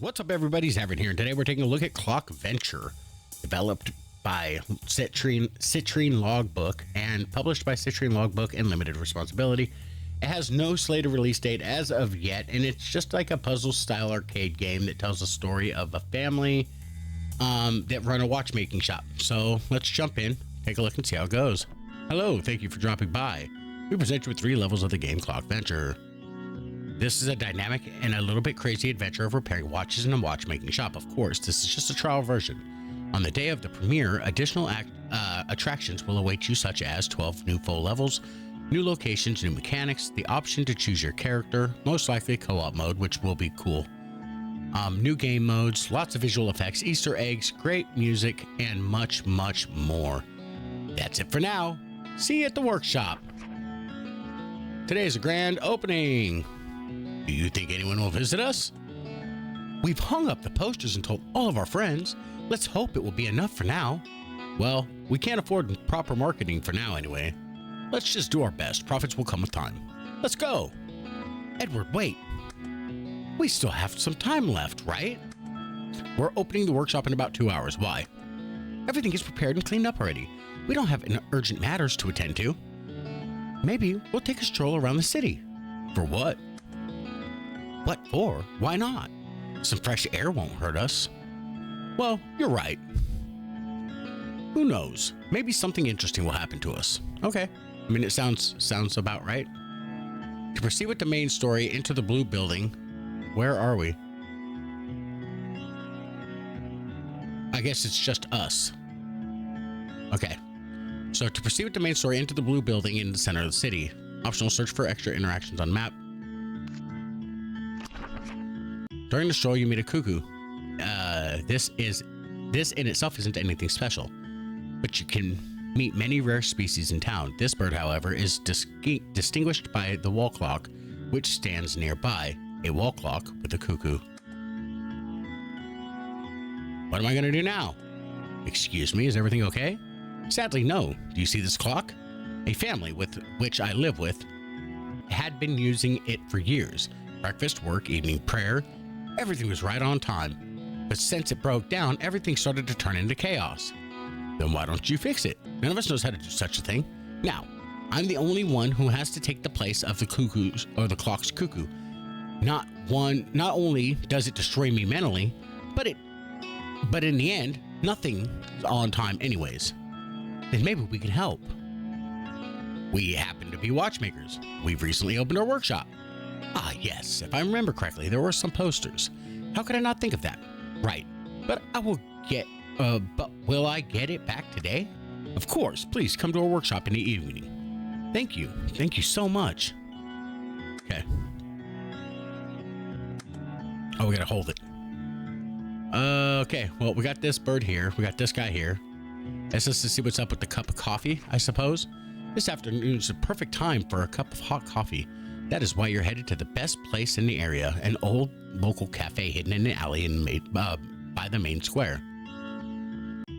What's up, everybody? Zavin here, and today we're taking a look at Clockventure, developed by Citrine Logbook and published by Citrine Logbook and Limited Responsibility. It has no slated release date as of yet, and it's just like a puzzle-style arcade game that tells a story of a family that run a watchmaking shop. So let's jump in, take a look, and see how it goes. Hello, thank you for dropping by. We present you with 3 levels of the game Clockventure. This is a dynamic and a little bit crazy adventure of repairing watches in a watchmaking shop. Of course, this is just a trial version. On the day of the premiere, additional attractions will await you, such as 12 new full levels, new locations, new mechanics, the option to choose your character, most likely co-op mode, which will be cool. New game modes, lots of visual effects, Easter eggs, great music, and much, much more. That's it for now. See you at the workshop. Today is a grand opening. Do you think anyone will visit us? We've hung up the posters and told all of our friends. Let's hope it will be enough for now. Well, we can't afford proper marketing for now anyway. Let's just do our best. Profits will come with time. Let's go. Edward, wait. We still have some time left, right? We're opening the workshop in about 2 hours. Why? Everything is prepared and cleaned up already. We don't have any urgent matters to attend to. Maybe we'll take a stroll around the city. For what? What for? Why not? Some fresh air won't hurt us. Well, you're right. Who knows? Maybe something interesting will happen to us. Okay. I mean, it sounds about right. To proceed with the main story, into the blue building. Where are we? I guess it's just us. Okay. So to proceed with the main story, into the blue building in the center of the city. Optional search for extra interactions on map. During the stroll, you meet a cuckoo. This in itself isn't anything special, but you can meet many rare species in town. This bird, however, is distinguished by the wall clock, which stands nearby. A wall clock with a cuckoo. What am I going to do now? Excuse me, is everything okay? Sadly, no. Do you see this clock? A family with which I live with had been using it for years. Breakfast, work, evening prayer. Everything was right on time, but since it broke down, everything started to turn into chaos. Then why don't you fix it? None of us knows how to do such a thing. Now, I'm the only one who has to take the place of the cuckoo's or the clock's cuckoo. Not only does it destroy me mentally, but in the end, nothing's on time anyways. Then maybe we can help. We happen to be watchmakers. We've recently opened our workshop. Ah, yes, if I remember correctly, there were some posters. How could I not think of that? Right, but will I get it back today? Of course, please come to our workshop in the evening. Thank you so much. Okay. Oh, we gotta hold it. Okay, well, we got this bird here. We got this guy here. That's just to see what's up with the cup of coffee, I suppose. This afternoon is a perfect time for a cup of hot coffee. That is why you're headed to the best place in the area, an old local cafe hidden in an alley by the main square.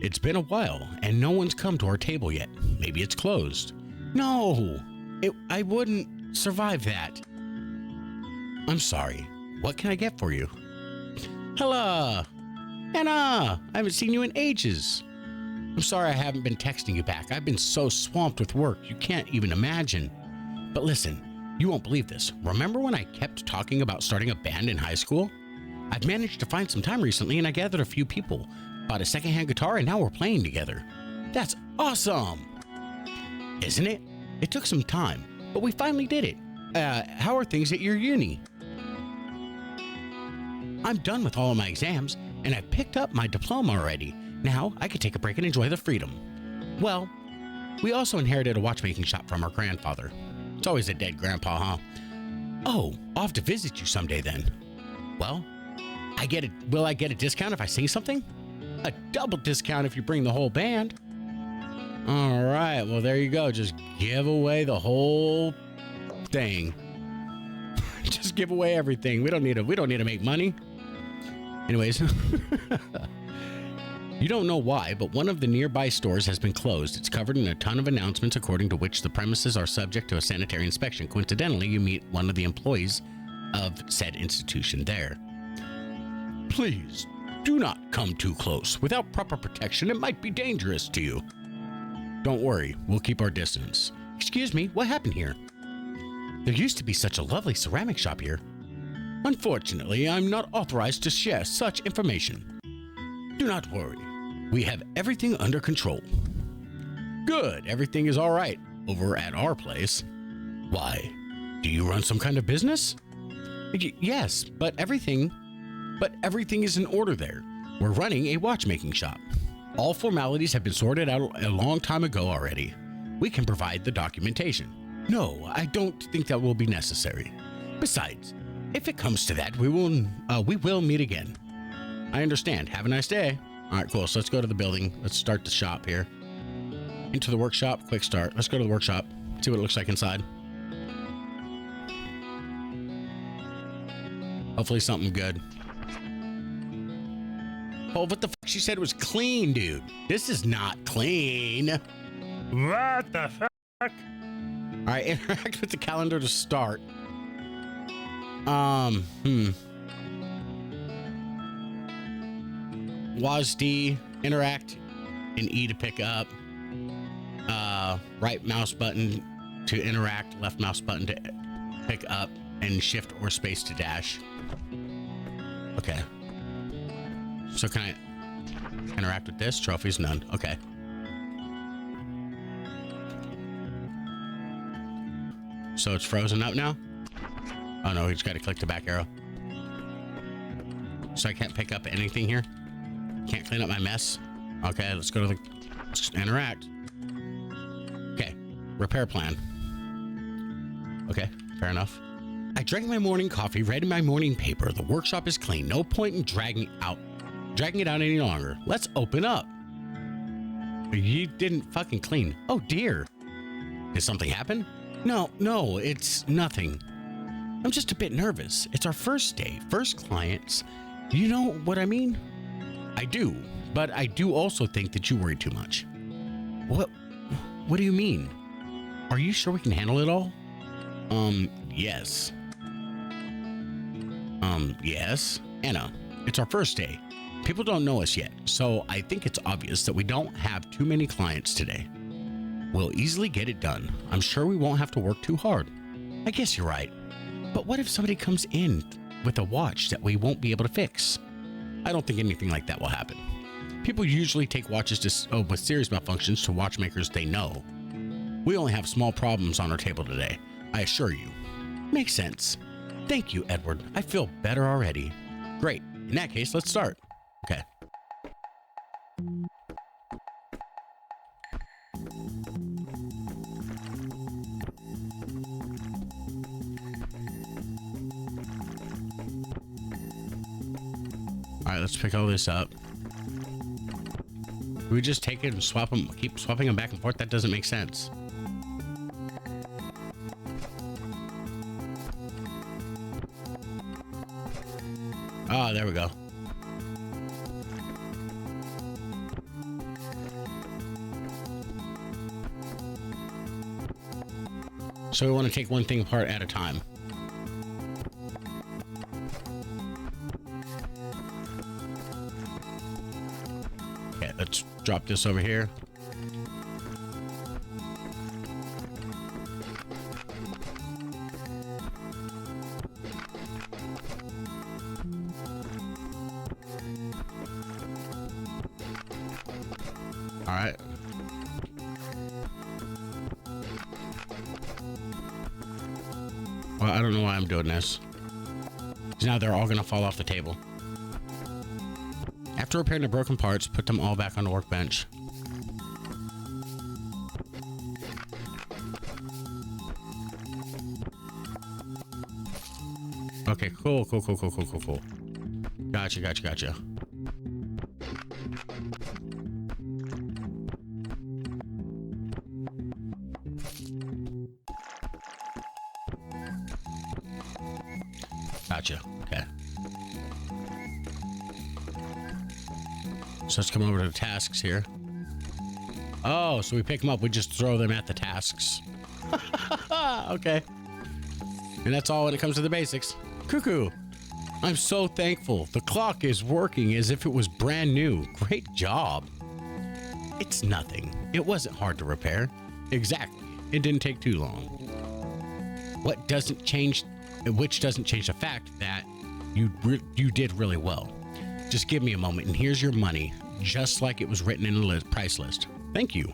It's been a while, and no one's come to our table yet. Maybe it's closed. No, I wouldn't survive that. I'm sorry. What can I get for you? Hello, Anna. I haven't seen you in ages. I'm sorry I haven't been texting you back. I've been so swamped with work, you can't even imagine. But listen. You won't believe this. Remember when I kept talking about starting a band in high school? I've managed to find some time recently, and I gathered a few people, bought a secondhand guitar, and now we're playing together. That's awesome! Isn't it? It took some time, but we finally did it. How are things at your uni? I'm done with all of my exams, and I've picked up my diploma already. Now I can take a break and enjoy the freedom. Well, we also inherited a watchmaking shop from our grandfather. It's always a dead grandpa, huh? Oh, I'll have to visit you someday then. Well, will I get a discount if I sing something? A double discount if you bring the whole band. All right, well, there you go. Just give away the whole thing. Just give away everything. We don't need to make money. Anyways, you don't know why, but one of the nearby stores has been closed. It's covered in a ton of announcements according to which the premises are subject to a sanitary inspection. Coincidentally, you meet one of the employees of said institution there. Please, do not come too close. Without proper protection, it might be dangerous to you. Don't worry, we'll keep our distance. Excuse me, what happened here? There used to be such a lovely ceramic shop here. Unfortunately, I'm not authorized to share such information. Do not worry. We have everything under control. Good, everything is all right over at our place. Why? Do you run some kind of business? Yes, but everything is in order there. We're running a watchmaking shop. All formalities have been sorted out a long time ago already. We can provide the documentation. No, I don't think that will be necessary. Besides, if it comes to that, we will meet again. I understand. Have a nice day. All right, cool. So let's go to the building. Let's start the shop here. Into the workshop. Quick start. Let's go to the workshop. See what it looks like inside. Hopefully something good. Oh, what the fuck? She said it was clean, dude. This is not clean. What the fuck? All right, interact with the calendar to start. WASD, interact, and E to pick up. Right mouse button to interact, left mouse button to pick up, and shift or space to dash. Okay. So can I interact with this? Trophies, none. Okay. So it's frozen up now? Oh no, we just got to click the back arrow. So I can't pick up anything here? Can't clean up my mess? Okay, let's go to let's interact. Okay, repair plan. Okay, fair enough. I drank my morning coffee, read my morning paper. The workshop is clean. No point in dragging it out any longer. Let's open up. You didn't fucking clean. Oh dear. Did something happen? No, it's nothing. I'm just a bit nervous. It's our first day, first clients. You know what I mean? I do, but I do also think that you worry too much. What do you mean? Are you sure we can handle it all? Yes. Yes. Anna, it's our first day. People don't know us yet, so I think it's obvious that we don't have too many clients today. We'll easily get it done. I'm sure we won't have to work too hard. I guess you're right. But what if somebody comes in with a watch that we won't be able to fix? I don't think anything like that will happen. People usually take watches with serious malfunctions to watchmakers they know. We only have small problems on our table today, I assure you. Makes sense. Thank you, Edward. I feel better already. Great. In that case, let's start. Okay. All right, let's pick all this up. Do we just take it and swap them, keep swapping them back and forth? That doesn't make sense. Oh, there we go. So we want to take one thing apart at a time. Okay, let's drop this over here. All right. Well, I don't know why I'm doing this. 'Cause now they're all gonna fall off the table. After repairing the broken parts, put them all back on the workbench. Okay, cool. Gotcha. Gotcha. Okay. So let's come over to the tasks here. Oh, so we pick them up. We just throw them at the tasks. Okay. And that's all when it comes to the basics. Cuckoo. I'm so thankful. The clock is working as if it was brand new. Great job. It's nothing. It wasn't hard to repair. Exactly. It didn't take too long. Which doesn't change the fact that you did really well. Just give me a moment and here's your money, just like it was written in the price list. Thank you.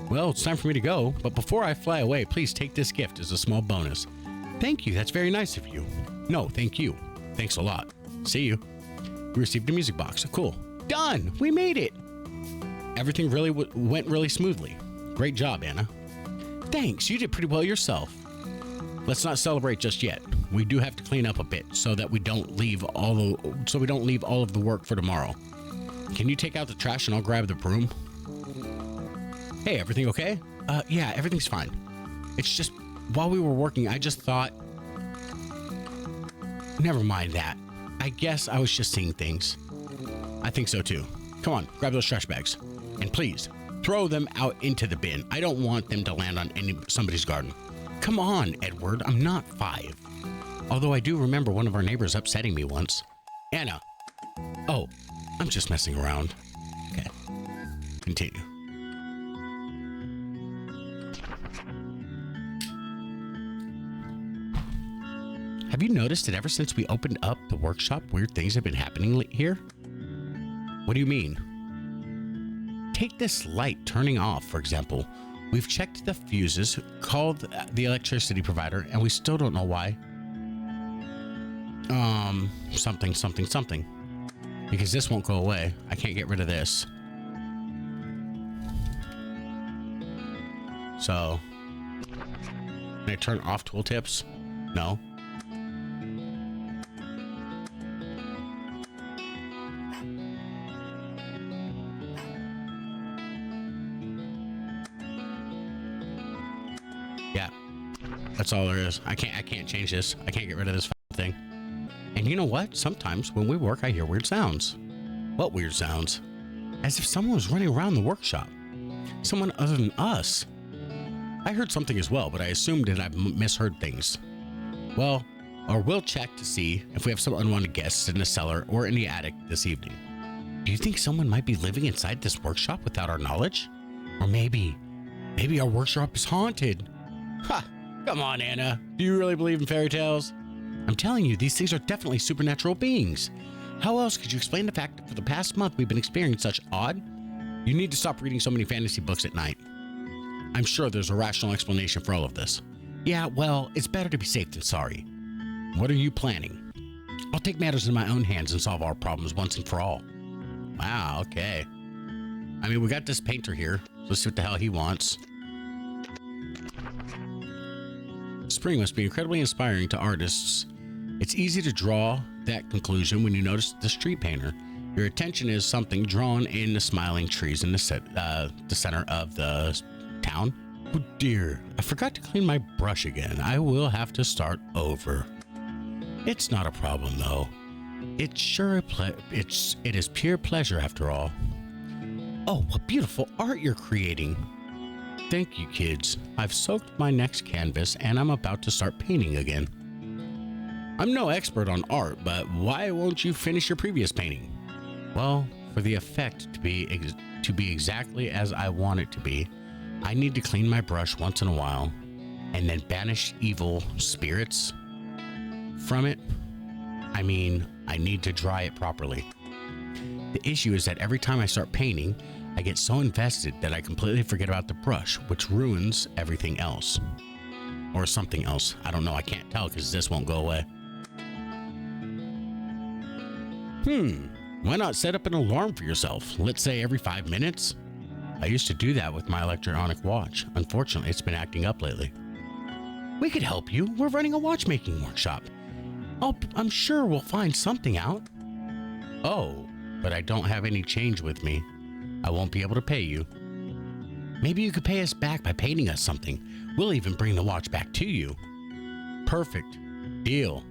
Well, it's time for me to go, but before I fly away, please take this gift as a small bonus. Thank you. That's very nice of you. No, thank you. Thanks a lot. See you. We received a music box. Cool. Done. We made it. Everything really went really smoothly. Great job, Anna. Thanks. You did pretty well yourself. Let's not celebrate just yet. We do have to clean up a bit so that we don't leave all of the work for tomorrow. Can you take out the trash and I'll grab the broom? Hey, everything okay? Yeah, everything's fine. It's just while we were working, I just thought, never mind that. I guess I was just seeing things. I think so too. Come on, grab those trash bags. And please, throw them out into the bin. I don't want them to land on somebody's garden. Come on, Edward, I'm not 5. Although I do remember one of our neighbors upsetting me once. Anna. Oh, I'm just messing around. Okay. Continue. Have you noticed that ever since we opened up the workshop, weird things have been happening here? What do you mean? Take this light turning off, for example. We've checked the fuses, called the electricity provider, and we still don't know why. Something. Because this won't go away. I can't get rid of this. So, can I turn off tooltips? No. Yeah, that's all there is. I can't change this. I can't get rid of this thing. And you know what? Sometimes when we work, I hear weird sounds. What weird sounds? As if someone was running around the workshop. Someone other than us. I heard something as well, but I assumed that I misheard things. Well, or we'll check to see if we have some unwanted guests in the cellar or in the attic this evening. Do you think someone might be living inside this workshop without our knowledge? Or maybe our workshop is haunted. Ha! Come on, Anna. Do you really believe in fairy tales? I'm telling you, these things are definitely supernatural beings. How else could you explain the fact that for the past month we've been experiencing such odd? You need to stop reading so many fantasy books at night. I'm sure there's a rational explanation for all of this. Yeah, well, it's better to be safe than sorry. What are you planning? I'll take matters in my own hands and solve our problems once and for all. Wow, okay. I mean, we got this painter here. Let's see what the hell he wants. Spring must be incredibly inspiring to artists. It's easy to draw that conclusion when you notice the street painter. Your attention is something drawn in the smiling trees in the center of the town. Oh dear, I forgot to clean my brush again. I will have to start over. It's not a problem though. It is pure pleasure after all. Oh, what beautiful art you're creating. Thank you, kids. I've soaked my next canvas and I'm about to start painting again. I'm no expert on art, but why won't you finish your previous painting? Well, for the effect to be exactly as I want it to be, I need to clean my brush once in a while and then banish evil spirits from it. I mean, I need to dry it properly. The issue is that every time I start painting, I get so invested that I completely forget about the brush, which ruins everything else. Or something else. I don't know. I can't tell because this won't go away. Why not set up an alarm for yourself? Let's say every 5 minutes? I used to do that with my electronic watch. Unfortunately, it's been acting up lately. We could help you. We're running a watchmaking workshop. I'm sure we'll find something out. Oh, but I don't have any change with me. I won't be able to pay you. Maybe you could pay us back by painting us something. We'll even bring the watch back to you. Perfect. Deal.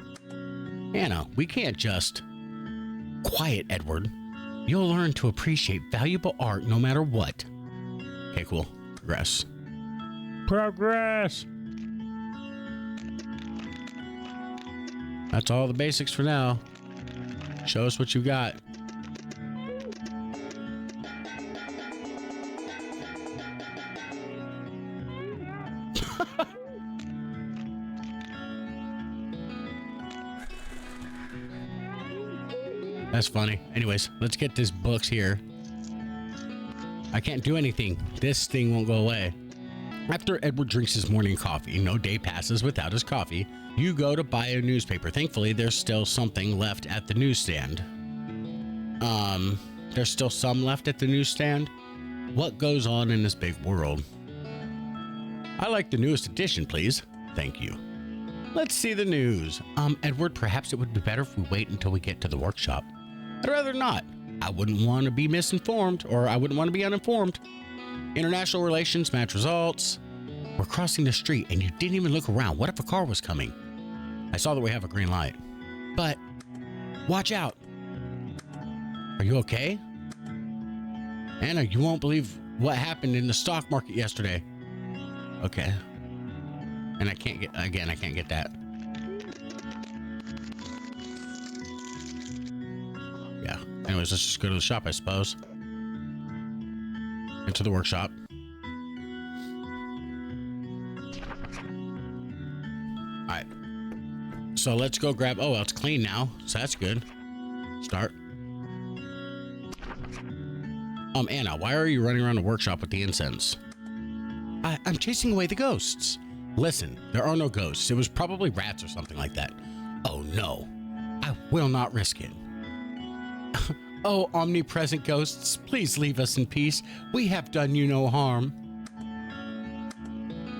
Anna, we can't just... Quiet, Edward. You'll learn to appreciate valuable art no matter what. Okay, cool. Progress. Progress. That's all the basics for now. Show us what you got. That's funny. Anyways, let's get these books here. I can't do anything. This thing won't go away. After Edward drinks his morning coffee, no day passes without his coffee. You go to buy a newspaper. Thankfully, there's still something left at the newsstand. There's still some left at the newsstand. What goes on in this big world? I like the newest edition, please. Thank you. Let's see the news. Edward, perhaps it would be better if we wait until we get to the workshop. I'd rather not. I wouldn't want to be misinformed, or I wouldn't want to be uninformed. International relations match results. We're crossing the street and you didn't even look around. What if a car was coming? I saw that we have a green light. But watch out. Are you okay? Anna, you won't believe what happened in the stock market yesterday. Okay. And I can't get that. Yeah. Anyways, let's just go to the shop, I suppose. Into the workshop. Alright. So let's go grab... Oh, well, it's clean now. So that's good. Start. Anna, why are you running around the workshop with the incense? I'm chasing away the ghosts. Listen, there are no ghosts. It was probably rats or something like that. Oh, no. I will not risk it. Oh, omnipresent ghosts, please leave us in peace. We have done you no harm.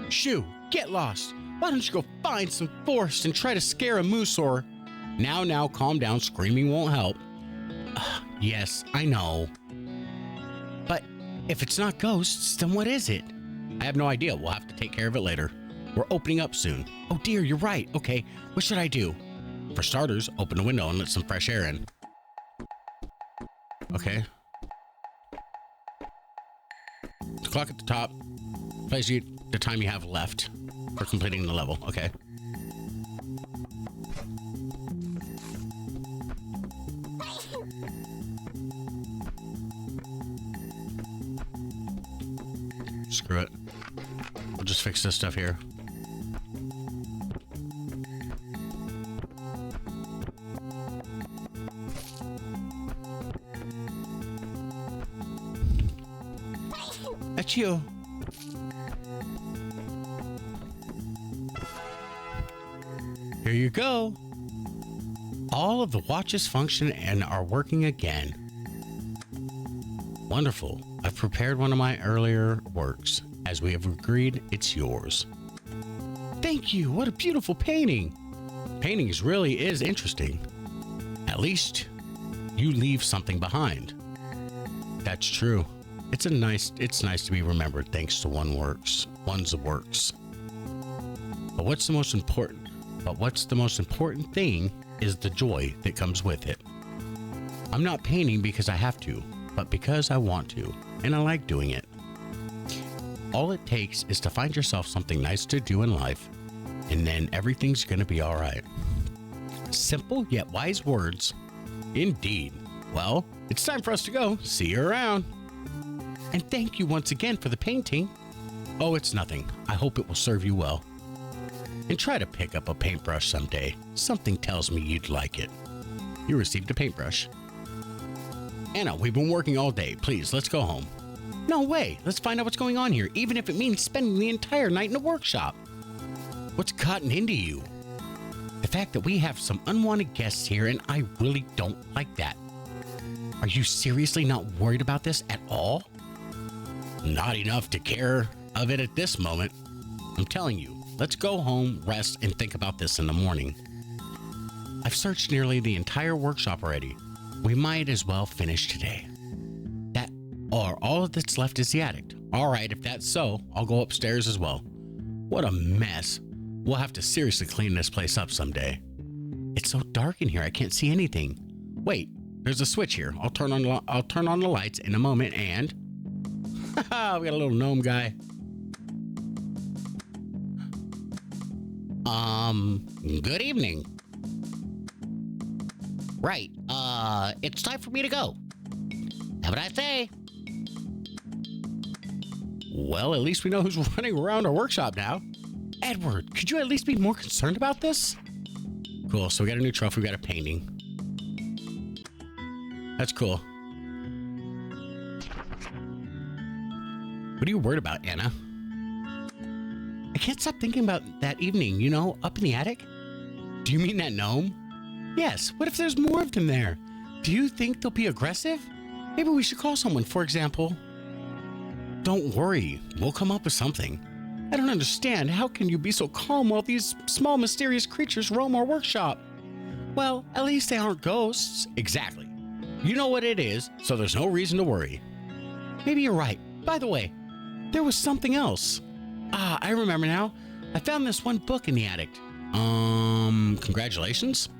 Shoo, get lost. Why don't you go find some forest and try to scare a moose or... Now, calm down. Screaming won't help. Yes, I know. But if it's not ghosts, then what is it? I have no idea. We'll have to take care of it later. We're opening up soon. Oh dear, you're right. Okay, what should I do? For starters, open the window and let some fresh air in. Okay. The clock at the top tells you the time you have left for completing the level. Okay. Screw it. We'll just fix this stuff here. That's you. Here you go. All of the watches function and are working again. Wonderful. I've prepared one of my earlier works. As we have agreed, it's yours. Thank you. What a beautiful painting. Painting really is interesting. At least you leave something behind. That's true. It's nice to be remembered thanks to one's works. But what's the most important thing is the joy that comes with it. I'm not painting because I have to, but because I want to, and I like doing it. All it takes is to find yourself something nice to do in life, and then everything's gonna be all right. Simple yet wise words. Indeed. Well, it's time for us to go. See you around. And thank you once again for the painting. Oh, it's nothing. I hope it will serve you well. And try to pick up a paintbrush someday. Something tells me you'd like it. You received a paintbrush. Anna, we've been working all day. Please, let's go home. No way. Let's find out what's going on here, even if it means spending the entire night in the workshop. What's gotten into you? The fact that we have some unwanted guests here, and I really don't like that. Are you seriously not worried about this at all? Not enough to care of it at this moment. I'm telling you, let's go home, rest, and think about this in the morning. I've searched nearly the entire workshop already. We might as well finish today. All that's left is the attic. All right, if that's so, I'll go upstairs as well. What a mess. We'll have to seriously clean this place up someday. It's so dark in here, I can't see anything. Wait, there's a switch here. I'll turn on the lights in a moment and... Haha, we got a little gnome guy. Good evening. Right, it's time for me to go. Have what I say. Well, at least we know who's running around our workshop now. Edward, could you at least be more concerned about this? Cool, so we got a new trophy, we got a painting. That's cool. What are you worried about, Anna? I can't stop thinking about that evening, you know, up in the attic. Do you mean that gnome? Yes, what if there's more of them there? Do you think they'll be aggressive? Maybe we should call someone, for example. Don't worry, we'll come up with something. I don't understand. How can you be so calm while these small mysterious creatures roam our workshop? Well, at least they aren't ghosts. Exactly. You know what it is, so there's no reason to worry. Maybe you're right. By the way, there was something else. Ah, I remember now. I found this one book in the attic. Congratulations?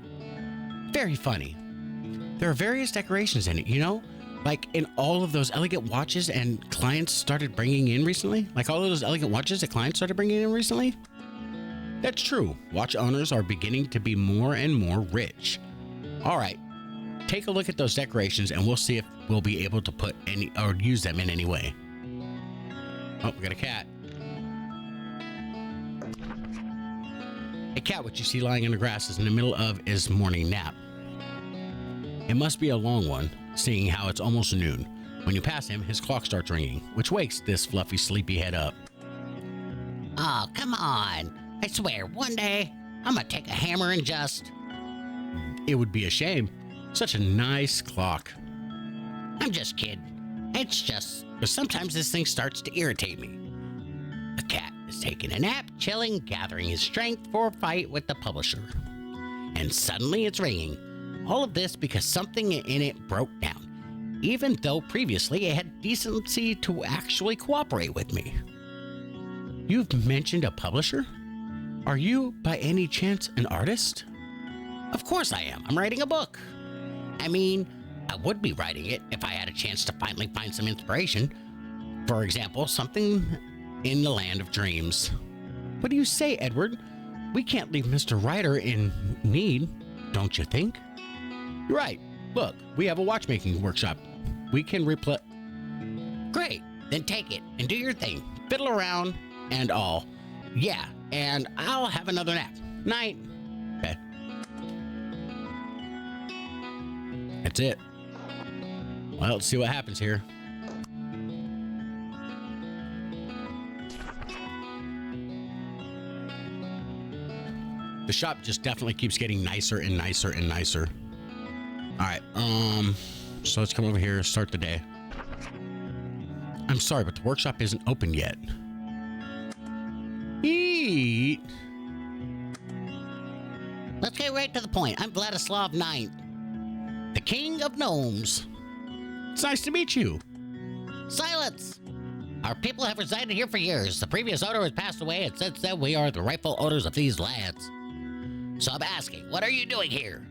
Very funny. There are various decorations in it, you know? Like in all of those elegant watches and clients started bringing in recently? Like all of those elegant watches that clients started bringing in recently? That's true. Watch owners are beginning to be more and more rich. All right. Take a look at those decorations and we'll see if we'll be able to put any or use them in any way. Oh, we got a cat. A cat which you see lying in the grass is in the middle of his morning nap. It must be a long one, seeing how it's almost noon. When you pass him, his clock starts ringing, which wakes this fluffy, sleepy head up. Oh, come on. I swear, one day, I'm gonna take a hammer and just... It would be a shame. Such a nice clock. I'm just kidding. It's just... sometimes this thing starts to irritate me. The cat is taking a nap, chilling, gathering his strength for a fight with the publisher. And suddenly it's ringing. All of this because something in it broke down, even though previously it had decency to actually cooperate with me. You've mentioned a publisher? Are you, by any chance, an artist? Of course I am. I'm writing a book. I mean, I would be writing it if I had a chance to finally find some inspiration. For example, something in the land of dreams. What do you say, Edward? We can't leave Mr. Ryder in need, don't you think? You're right. Look, we have a watchmaking workshop. We can Great. Then take it and do your thing. fiddle around and all. Yeah, and I'll have another nap. Night. Okay. That's it. Well, let's see what happens here. The shop just definitely keeps getting nicer and nicer and nicer. All right, so let's come over here, start the day. I'm sorry, but the workshop isn't open yet. Eat. Let's get right to the point. I'm Vladislav IX, the King of Gnomes. It's nice to meet you. Silence! Our people have resided here for years. The previous owner has passed away, and since then we are the rightful owners of these lands. So I'm asking, what are you doing here?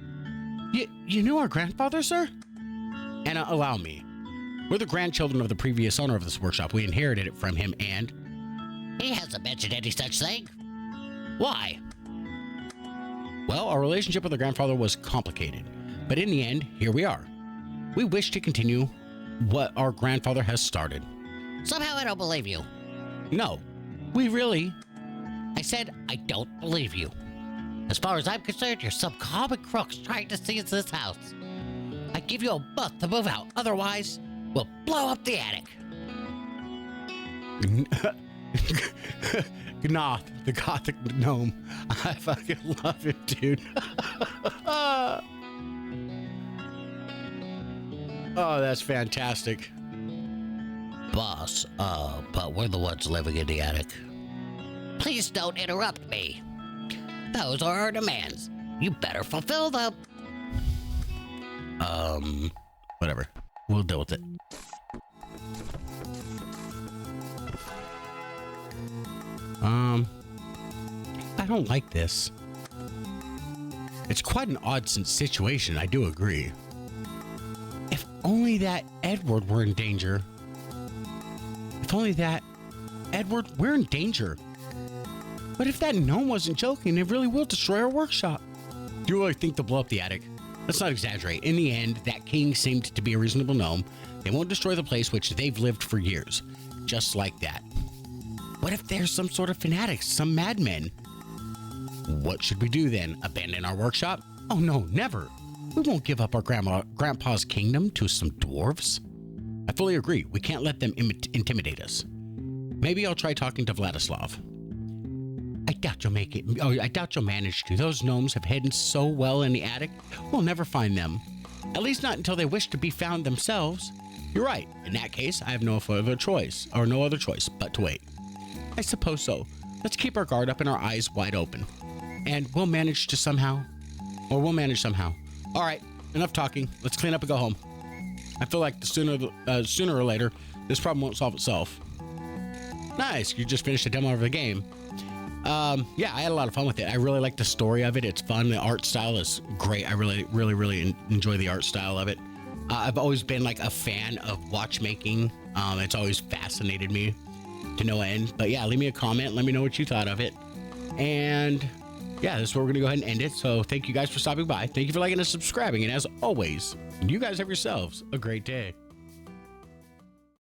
You knew our grandfather, sir? Anna, allow me. We're the grandchildren of the previous owner of this workshop. We inherited it from him and... He hasn't mentioned any such thing. Why? Well, our relationship with our grandfather was complicated. But in the end, here we are. We wish to continue what our grandfather has started. Somehow I don't believe you. No, we really... I said I don't believe you. As far as I'm concerned, you're some common crooks trying to seize this house. I give you a month to move out. Otherwise, we'll blow up the attic. Gnoth, the gothic gnome. I fucking love it, dude. Oh, that's fantastic. Boss, but we're the ones living in the attic. Please don't interrupt me. Those are our demands. You better fulfill them. Whatever. We'll deal with it. I don't like this. It's quite an odd situation, I do agree. If only that Edward were in danger. If only that... Edward, we're in danger. But if that gnome wasn't joking, it really will destroy our workshop. Do you really think they'll blow up the attic? Let's not exaggerate. In the end, that king seemed to be a reasonable gnome. They won't destroy the place which they've lived for years. Just like that. What if there's some sort of fanatics, some madmen? What should we do then? Abandon our workshop? Oh no, never. We won't give up our grandpa's kingdom to some dwarves. I fully agree. We can't let them intimidate us. Maybe I'll try talking to Vladislav. I doubt you'll make it. Oh, I doubt you'll manage to. Those gnomes have hidden so well in the attic. We'll never find them. At least not until they wish to be found themselves. You're right. In that case, I have no other choice but to wait. I suppose so. Let's keep our guard up and our eyes wide open. And we'll manage somehow. All right, enough talking. Let's clean up and go home. I feel like sooner or later, this problem won't solve itself. Nice, you just finished a demo of the game. Yeah, I had a lot of fun with it. I really like the story of it. It's fun. The art style is great. I really enjoy the art style of it. I've always been like a fan of watchmaking. It's always fascinated me to no end. But yeah, leave me a comment. Let me know what you thought of it. And yeah, this is where we're going to go ahead and end it. So thank you guys for stopping by. Thank you for liking and subscribing. And as always, you guys have yourselves a great day.